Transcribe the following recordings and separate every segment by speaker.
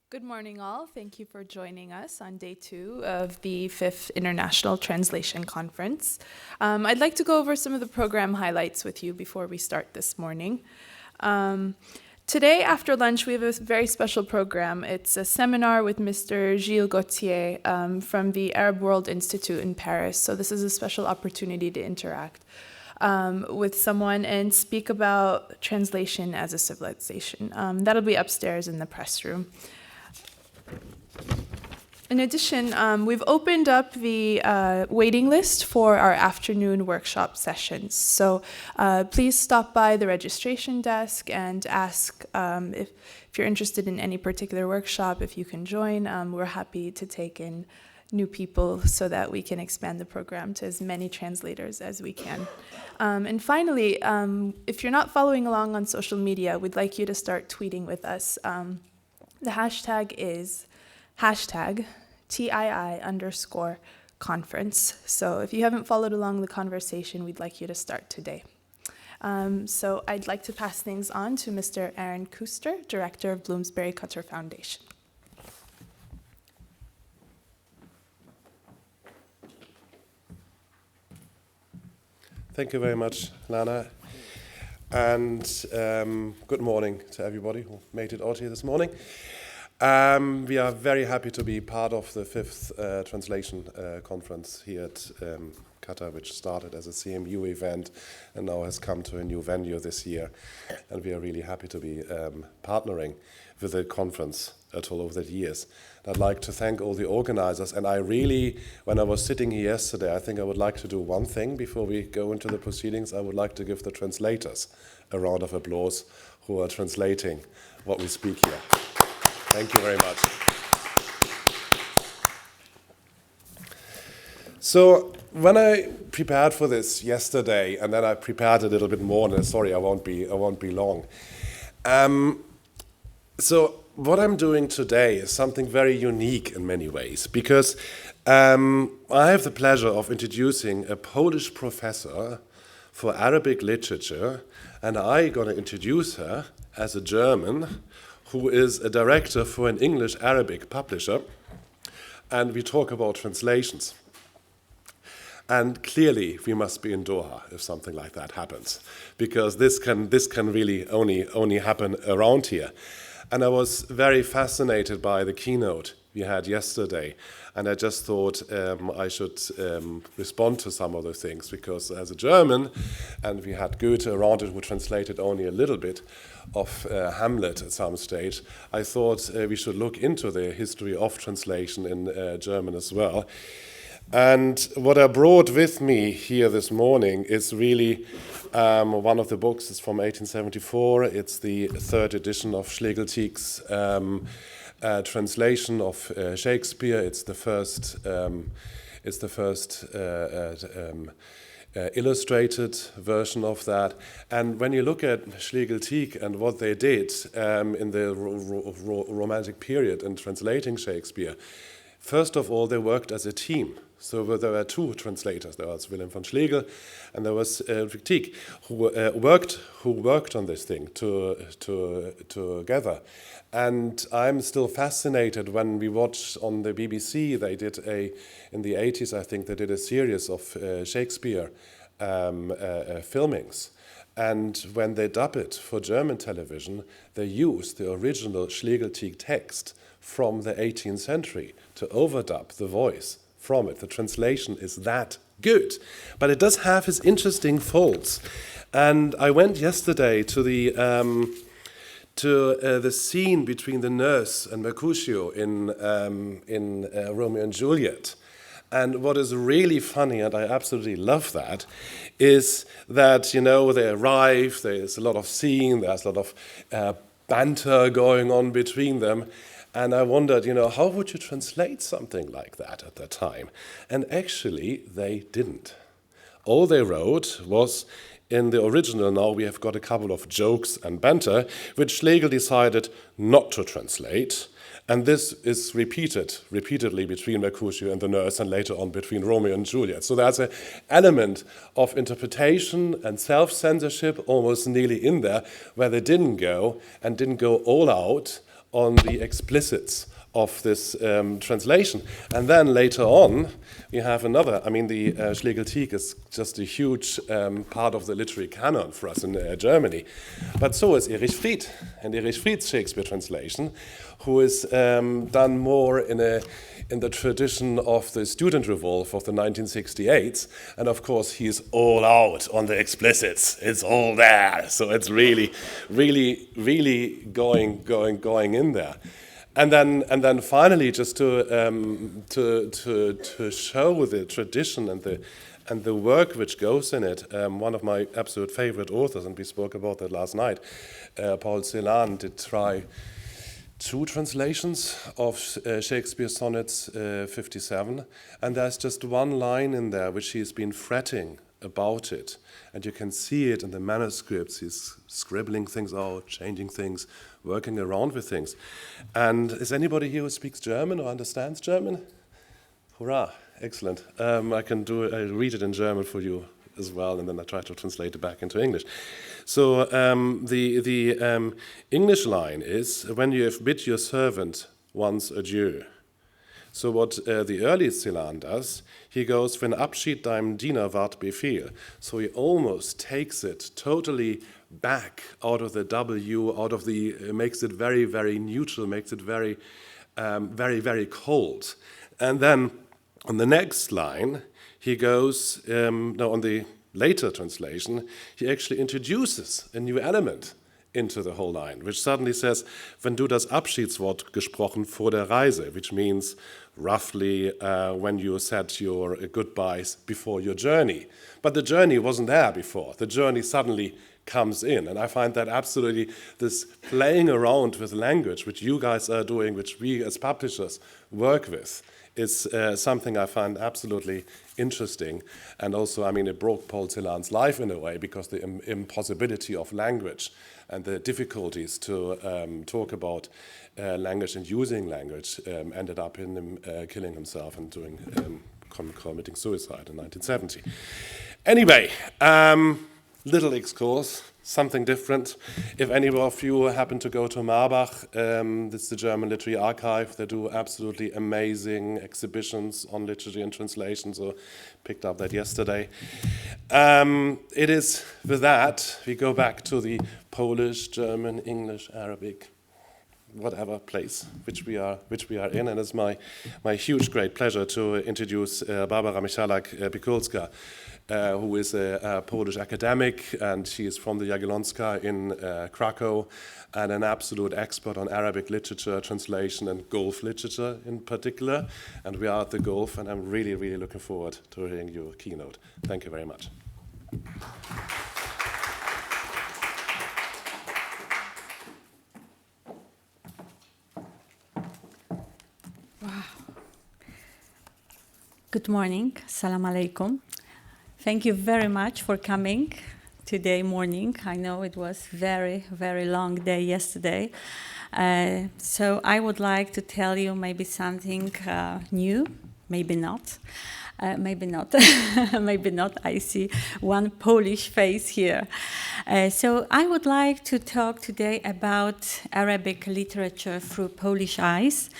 Speaker 1: Good morning, all. Thank you for joining us on day 2 of the 5th International Translation Conference. I'd like to go over some of the program highlights with you before we start this morning. Today, after lunch, we have a very special program. It's a seminar with Mr. Gilles Gauthier from the Arab World Institute in Paris. So this is a special opportunity to interact with someone and speak about translation as a civilization. That'll be upstairs in the press room. In addition, we've opened up the waiting list for our afternoon workshop sessions. So please stop by the registration desk and ask if you're interested in any particular workshop, if you can join. We're happy to take in new people so that we can expand the program to as many translators as we can. And finally, if you're not following along on social media, we'd like you to start tweeting with us. The hashtag is #TII_conference. So if you haven't followed along the conversation, we'd like you to start today. So I'd like to pass things on to Mr. Aaron Kuster, Director of Bloomsbury Qatar Foundation.
Speaker 2: Thank you very much, Lana. And good morning to everybody who made it out here this morning. We are very happy to be part of the 5th translation conference here at Qatar, which started as a CMU event and now has come to a new venue this year. And we are really happy to be partnering with the conference at all over the years. I'd like to thank all the organizers. And I really, when I was sitting here yesterday, I think I would like to do one thing before we go into the proceedings. I would like to give the translators a round of applause who are translating what we speak here. Thank you very much. So when I prepared for this yesterday, and then I prepared a little bit more, and sorry, I won't be long. So what I'm doing today is something very unique in many ways, because I have the pleasure of introducing a Polish professor for Arabic literature, and I'm going to introduce her as a German who is a director for an English-Arabic publisher, and we talk about translations. And clearly, we must be in Doha if something like that happens, because this can really only happen around here. And I was very fascinated by the keynote we had yesterday, and I just thought I should respond to some of those things, because as a German, and we had Goethe around it who translated only a little bit of Hamlet at some stage, I thought we should look into the history of translation in German as well. And what I brought with me here this morning is really one of the books. It's from 1874. It's the 3rd edition of Schlegel-Tieck's translation of Shakespeare. It's the first illustrated version of that. And when you look at Schlegel-Tieck and what they did in the Romantic period in translating Shakespeare, first of all, they worked as a team. So there were 2 translators. There was Wilhelm von Schlegel, and there was Tieck, who worked on this thing together. And I'm still fascinated when we watch on the BBC. They did in the 80s, I think, they did a series of Shakespeare filmings. And when they dub it for German television, they use the original Schlegel-Tieck text from the 18th century to overdub the voice from it. The translation is that good, but it does have its interesting faults. And I went yesterday to the scene between the nurse and Mercutio in Romeo and Juliet. And what is really funny, and I absolutely love that, is that, they arrive, there's a lot of scene, there's a lot of banter going on between them. And I wondered, how would you translate something like that at the time? And actually, they didn't. All they wrote was, in the original now, we have got a couple of jokes and banter, which Schlegel decided not to translate. And this is repeatedly between Mercutio and the nurse, and later on between Romeo and Juliet. So there's an element of interpretation and self-censorship almost nearly in there, where they didn't go all out on the explicits of this translation. And then later on, we have another, I mean, the Schlegeltieg is just a huge part of the literary canon for us in Germany. But so is Erich Fried, and Erich Fried's Shakespeare translation, who is done more in the tradition of the student revolt of the 1968s. And of course, he's all out on the explicits. It's all there. So it's really, really, really going in there. And then finally, just to show the tradition and the work which goes in it, one of my absolute favorite authors, and we spoke about that last night, Paul Celan, did try 2 translations of Shakespeare's Sonnets 57, and there's just one line in there which he's been fretting about it, and you can see it in the manuscripts. He's scribbling things out, changing things, working around with things. And is anybody here who speaks German or understands German? Hurrah, excellent. I can read it in German for you as well, and then I try to translate it back into English. So the English line is, when you have bid your servant once adieu. So what the early Celan does, he goes, wenn Abschied deinem Diener ward Befehl. So he almost takes it totally back out of the W, out of the, makes it very, very neutral, makes it very, very, very cold. And then on the next line, he goes, now on the later translation, he actually introduces a new element into the whole line, which suddenly says, wenn du das Abschiedswort gesprochen vor der Reise, which means roughly when you said your goodbyes before your journey. But the journey wasn't there before. The journey suddenly comes in. And I find that absolutely this playing around with language, which you guys are doing, which we as publishers work with, is something I find absolutely interesting. And also, I mean, it broke Paul Celan's life in a way, because the impossibility of language and the difficulties to talk about language and using language ended up in him killing himself and committing suicide in 1970. Anyway, little excursus, something different. If any of you happen to go to Marbach, this is the German Literary Archive. They do absolutely amazing exhibitions on literature and translation, so picked up that yesterday. It is with that, we go back to the Polish, German, English, Arabic, whatever place which we are in, and it's my huge great pleasure to introduce Barbara Michalak-Pikulska, who is a Polish academic, and she is from the Jagiellonska in Krakow, and an absolute expert on Arabic literature, translation, and Gulf literature in particular. And we are at the Gulf, and I'm really, really looking forward to hearing your keynote. Thank you very much.
Speaker 3: Good morning, Salam alaikum. Thank you very much for coming today morning. I know it was very, very long day yesterday. So I would like to tell you maybe something new, maybe not. Maybe not, maybe not. I see one Polish face here. So I would like to talk today about Arabic literature through Polish eyes.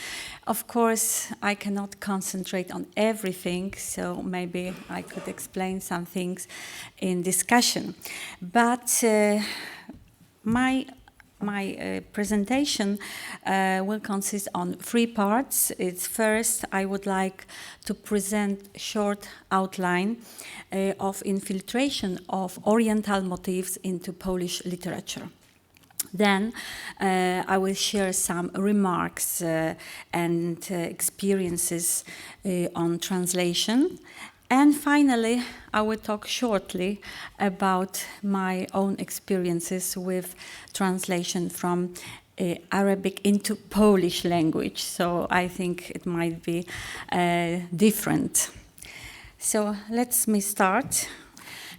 Speaker 3: Of course, I cannot concentrate on everything, so maybe I could explain some things in discussion. But my presentation will consist on 3 parts. It's first, I would like to present a short outline of infiltration of Oriental motifs into Polish literature. Then I will share some remarks and experiences on translation. And finally, I will talk shortly about my own experiences with translation from Arabic into Polish language. So I think it might be different. So let me start.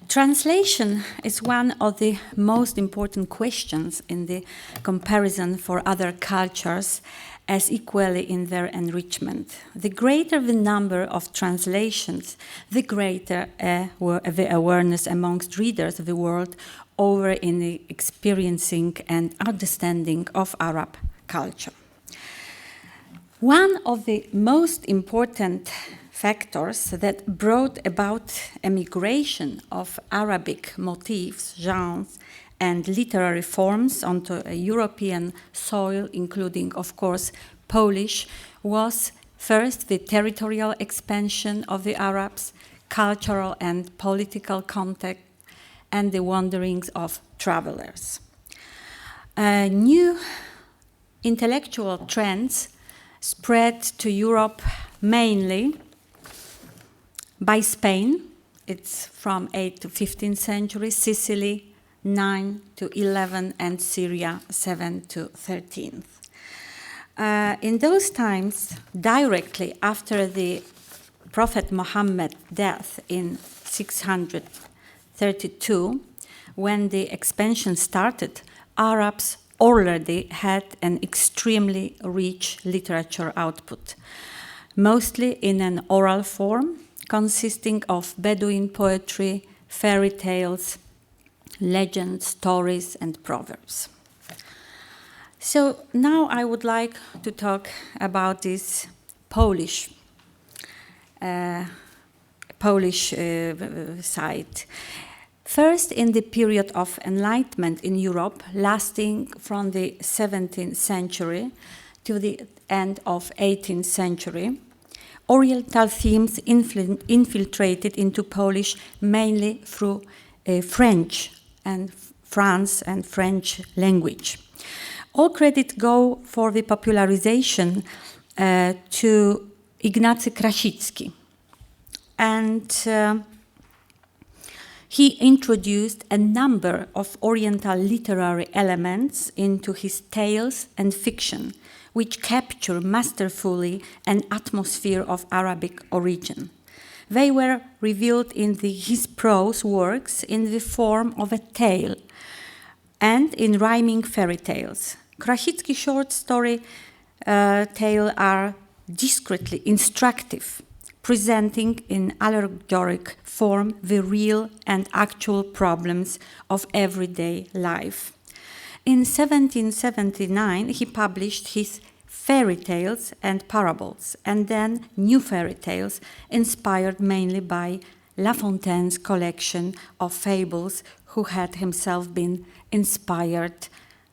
Speaker 3: Translation is one of the most important questions in the comparison for other cultures, as equally in their enrichment. The greater the number of translations, the greater the awareness amongst readers of the world over in the experiencing and understanding of Arab culture. One of the most important factors that brought about emigration of Arabic motifs, genres, and literary forms onto a European soil, including, of course, Polish, was first the territorial expansion of the Arabs, cultural and political contact, and the wanderings of travelers. New intellectual trends spread to Europe mainly by Spain. It's from 8th to 15th century, Sicily 9 to 11, and Syria 7 to 13th. In those times, directly after the Prophet Muhammad's death in 632, when the expansion started, Arabs already had an extremely rich literature output, mostly in an oral form, consisting of Bedouin poetry, fairy tales, legends, stories, and proverbs. So now I would like to talk about this Polish side. First, in the period of Enlightenment in Europe, lasting from the 17th century to the end of 18th century, Oriental themes infiltrated into Polish mainly through French and France and French language. All credit go for the popularization to Ignacy Krasicki. And he introduced a number of Oriental literary elements into his tales and fiction, which capture masterfully an atmosphere of Arabic origin. They were revealed in his prose works in the form of a tale and in rhyming fairy tales. Krasicki's short story tales are discreetly instructive, presenting in allegoric form the real and actual problems of everyday life. In 1779, he published his fairy tales and parables, and then new fairy tales inspired mainly by La Fontaine's collection of fables, who had himself been inspired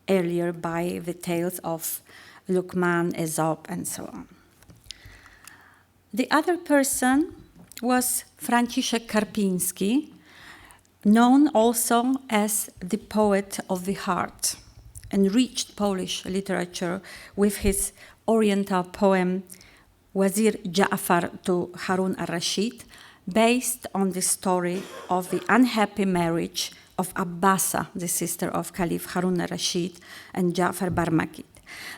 Speaker 3: earlier by the tales of Luqman, Aesop, and so on. The other person was Franciszek Karpiński, known also as the poet of the heart, enriched Polish literature with his Oriental poem Wazir Ja'far to Harun al-Rashid, based on the story of the unhappy marriage of Abbasa, the sister of Caliph Harun al-Rashid, and Ja'far Barmakid.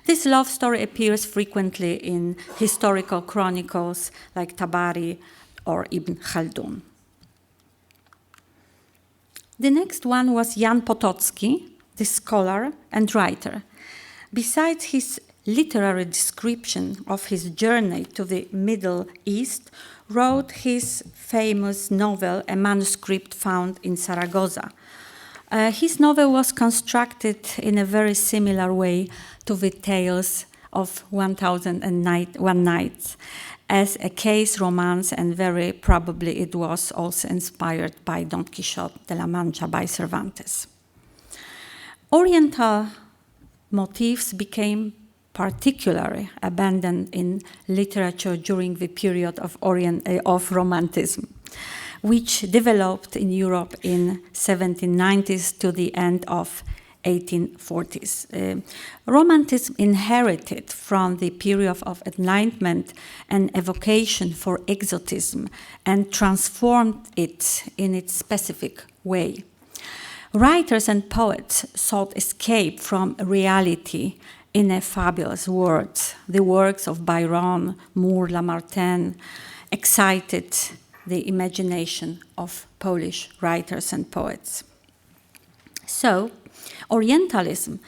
Speaker 3: This love story appears frequently in historical chronicles like Tabari or Ibn Khaldun. The next one was Jan Potocki, the scholar and writer. Besides his literary description of his journey to the Middle East, wrote his famous novel, a manuscript found in Zaragoza. His novel was constructed in a very similar way to the tales of 1001 Nights, as a case romance, and very probably it was also inspired by Don Quixote de la Mancha by Cervantes. Oriental motifs became particularly abundant in literature during the period of Romanticism, which developed in Europe in 1790s to the end of 1840s. Romanticism inherited from the period of Enlightenment an evocation for exotism and transformed it in its specific way. Writers and poets sought escape from reality in a fabulous world. The works of Byron, Moore, Lamartine excited the imagination of Polish writers and poets. So, Orientalism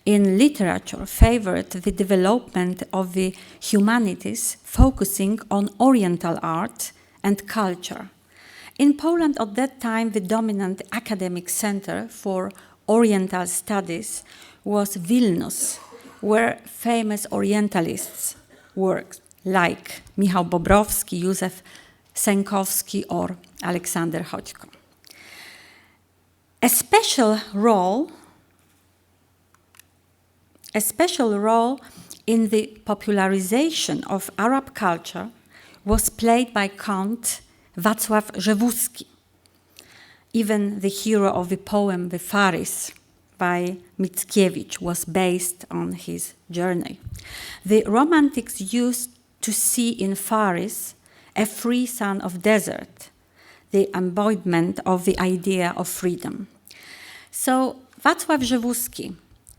Speaker 3: in literature favored the development of the humanities, focusing on Oriental art and culture. In Poland at that time, the dominant academic center for Oriental studies was Vilnius, were famous Orientalists' works like Michał Bobrowski, Józef Sękowski, or Aleksander Choćko. A special role in the popularization of Arab culture was played by Count Wacław Rzewuski, even the hero of the poem The Faris by Mickiewicz was based on his journey. The Romantics used to see in Faris a free son of desert, the embodiment of the idea of freedom. So Wacław Rzewuski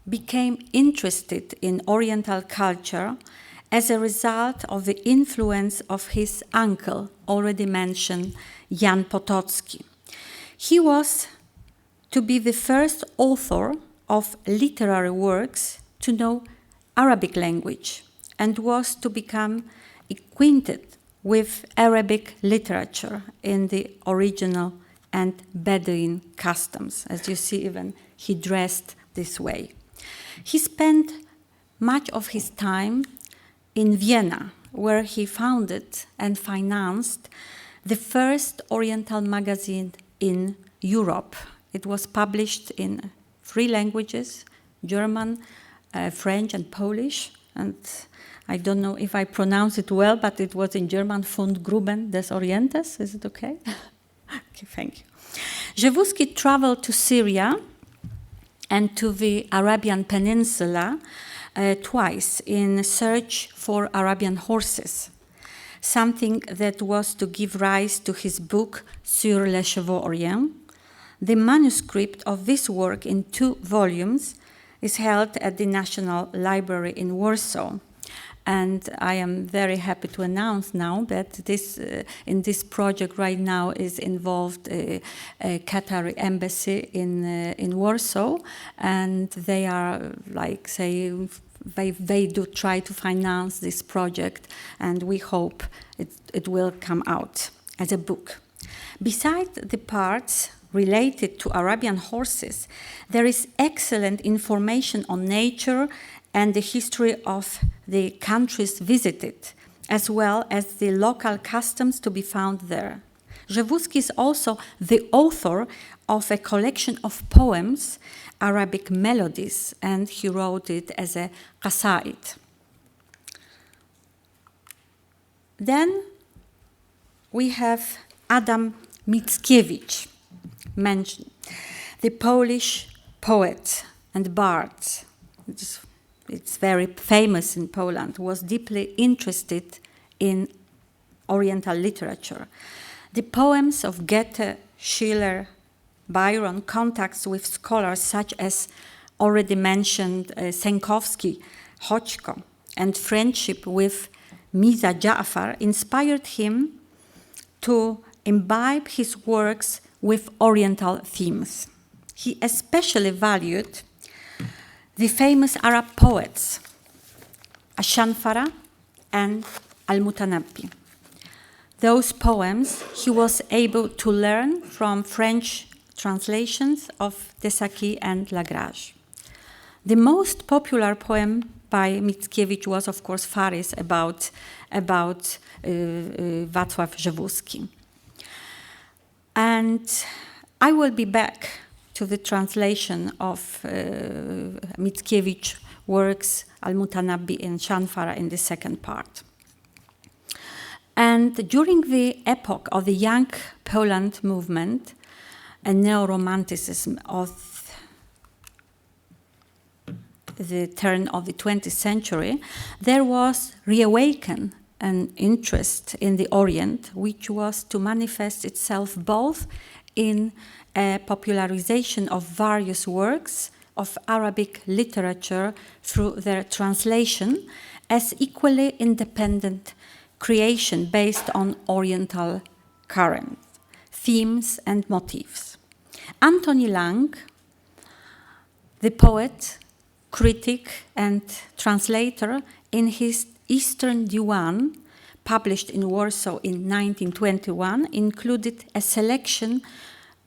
Speaker 3: became interested in Oriental culture as a result of the influence of his uncle, already mentioned Jan Potocki. He was to be the first author of literary works to know Arabic language and was to become acquainted with Arabic literature in the original and Bedouin customs. As you see, even he dressed this way. He spent much of his time in Vienna, where he founded and financed the first Oriental magazine in Europe. It was published in 3 languages, German, French, and Polish. And I don't know if I pronounce it well, but it was in German, Fundgruben des Orientes. Is it okay? Okay, thank you. Rzewuski traveled to Syria and to the Arabian Peninsula twice in search for Arabian horses, something that was to give rise to his book Sur les chevaux orients. The manuscript of this work in 2 volumes is held at the National Library in Warsaw. And I am very happy to announce now that in this project right now is involved a Qatari embassy in Warsaw, and they are like say they do try to finance this project, and we hope it will come out as a book. Besides the parts related to Arabian horses, there is excellent information on nature and the history of the countries visited, as well as the local customs to be found there. Rzewuski is also the author of a collection of poems, Arabic melodies, and he wrote it as a qasaid. Then we have Adam Mickiewicz, mentioned, the Polish poet and bard. It's very famous in Poland, was deeply interested in Oriental literature. The poems of Goethe, Schiller, Byron, contacts with scholars such as already mentioned Sękowski, Choćko, and friendship with Mirza Ja'far inspired him to imbibe his works with Oriental themes. He especially valued the famous Arab poets, Ash-Shanfara and Al-Mutanabbi. Those poems he was able to learn from French translations of Desailly and Lagrange. The most popular poem by Mickiewicz was, of course, Faris about Wacław Rzewuski. And I will be back to the translation of Mickiewicz works, Al-Mutanabbi and Shanfara in the second part. And during the epoch of the Young Poland movement and neo-romanticism of the turn of the 20th century, there was reawakened an interest in the Orient, which was to manifest itself both in a popularization of various works of Arabic literature through their translation, as equally independent creation based on Oriental currents, themes, and motifs. Anthony Lang, the poet, critic, and translator, in his Eastern Diwan, published in Warsaw in 1921, included a selection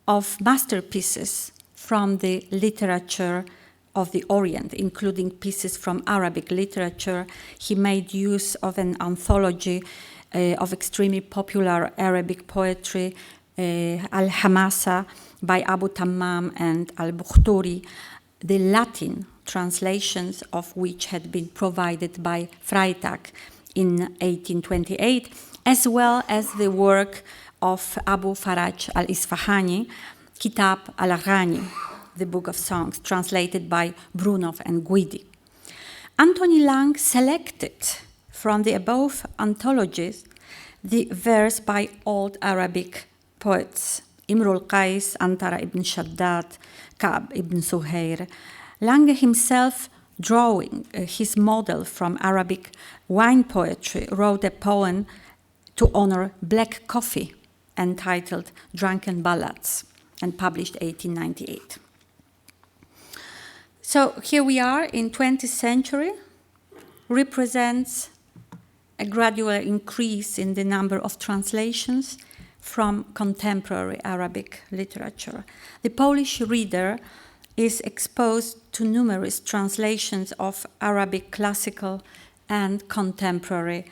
Speaker 3: of masterpieces from the literature of the Orient, including pieces from Arabic literature. He made use of an anthology of extremely popular Arabic poetry, Al-Hamasa by Abu Tammam and Al-Bukhturi, the Latin translations of which had been provided by Freytag in 1828, as well as the work of Abu Faraj al-Isfahani, Kitab al-Aghani, the Book of Songs, translated by Brunov and Guidi. Anthony Lang selected from the above anthologies the verse by old Arabic poets, Imrul Qais, Antara ibn Shaddad, Ka'b ibn Suhair. Lange himself, drawing his model from Arabic wine poetry, wrote a poem to honor black coffee entitled Drunken Ballads and published 1898. So here we are in 20th century, represents a gradual increase in the number of translations from contemporary Arabic literature. The Polish reader is exposed to numerous translations of Arabic classical and contemporary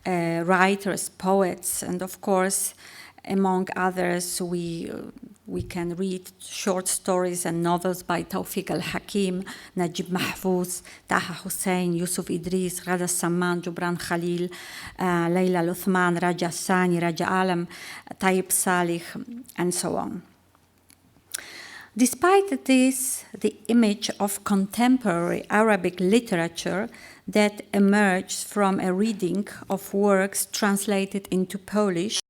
Speaker 3: writers, poets, and of course, among others, we can read short stories and novels by Tawfiq al-Hakim, Najib Mahfouz, Taha Hussein, Yusuf Idris, Ghada Samman, Jubran Khalil, Layla Luthman, Raja Sani, Raja Alam, Tayyib Salih, and so on. Despite this, the image of contemporary Arabic literature that emerged from a reading of works translated into Polish